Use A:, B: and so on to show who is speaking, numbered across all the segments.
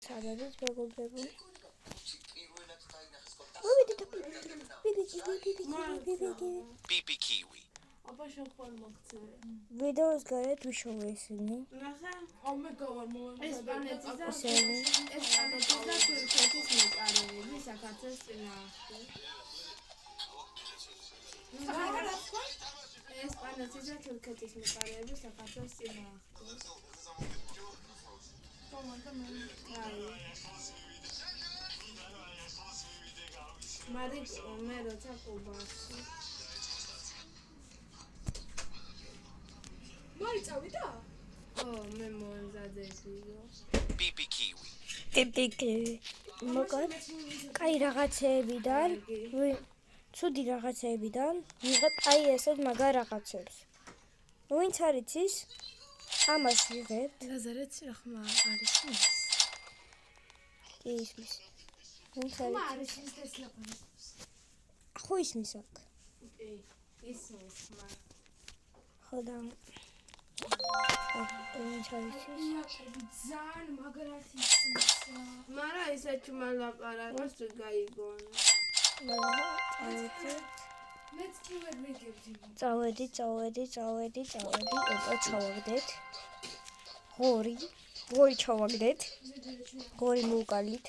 A: სადაც მეგობრებო
B: Pipi kiwi.
C: აბა შეხვალ მოგცე.
A: ვიდეოს გარეთ ვიშოვე ისინი.
C: ნახე, ხომე გავარმოვე.
D: ესპანეთის და თურქეთის მეკარეები საქართველოს წინააღმდეგ. ესპანეთის და თურქეთის მეკარეები საქართველოს წინააღმდეგ. მე როცა კუბაში
C: მოიწავიდა?
D: მე მომზადებიო.
B: Pipi kiwi.
A: მოგან კაი რაღაცეებიდან ცუდი რაღაცეებიდან ვიღებ აი ესეთ მაგარ რაღაცებს. ვინც არ იცის ამას ვიღებ.
D: ლაზარეთს რა ხმა არის ის?
A: კი ისმის. ვინც არ იცის ხო ისმის აქ.
D: ისმის ხმა.
A: ხო და ვინც არ იცის
C: ძალიან მაგრად ისმის.
D: მარა ისე ჩმალაპარაკოს თუ გაიგონა.
C: მეც კი ვერ მიგებდი.
A: წავედი, ოპა ჩავაგდეთ. ღორი ჩავაგდეთ. ღორი მოვკალით.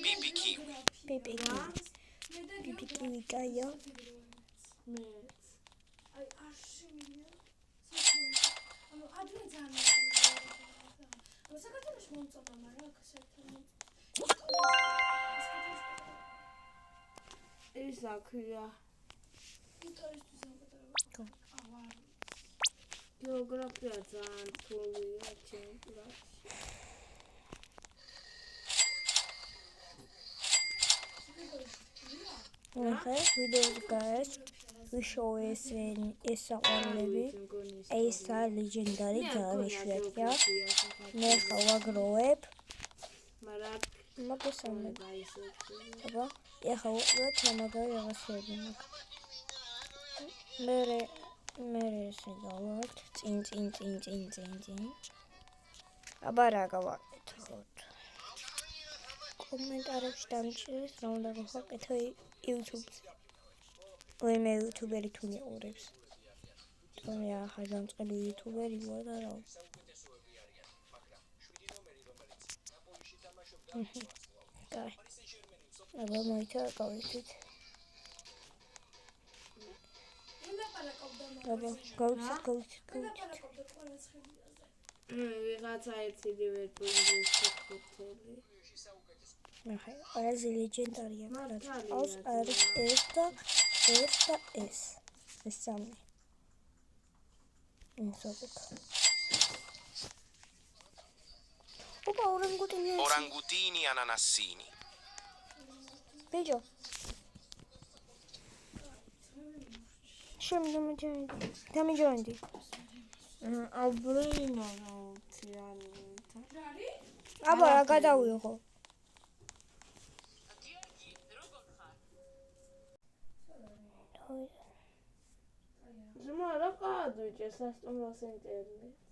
B: Pipi kiwi.
A: Pipi kiwi კაია.
C: მეც. აი არშემია. ანუ ადრე ძალიან საქართველოს მომწონდა, მაგრამ აქ საერთოდ
D: ის აქია.
C: ისტორიის ზოგადად.
D: გეოგრაფია ძალიან რთულია ჩემ კლასში.
A: ნახე, ვიდეოს გარეთ ვიშოვე ეს საყვარლები. ეს ლეგენდარი ძალიან იშვიათია. მე ხა ვაგროვებ. მოგესალმებით. აბა, ეხა უყურეთ მაგარი რაღაცები მაქვს. მე ესე გავართ წინ. აბა რა გავაკეთოთ? კომენტარებში დამჭირეს რა უნდა გავაკეთო YouTube-ს. მე YouTuber-ი თუ მეყურებს. თუმცა ახლა დამწყები YouTuber-ი ვარ და რა. კაი. აბა მოიცა გავიქით. აბა გავიქით.
D: ვიღაცა ერთი ვერ პუნჯი
A: ნახე, ყველაზე ლეგენდარია, რაც არის ეს და ეს სამი. ოპა,
B: Orangutini ananassini.
A: ბიჭო. დამიჯოინდი.
D: აბრეინა რაუთიანი.
A: აბა რა გადავიღო?
D: ზმა რა ყადუჭე სასტუმროს ინტერნეტს.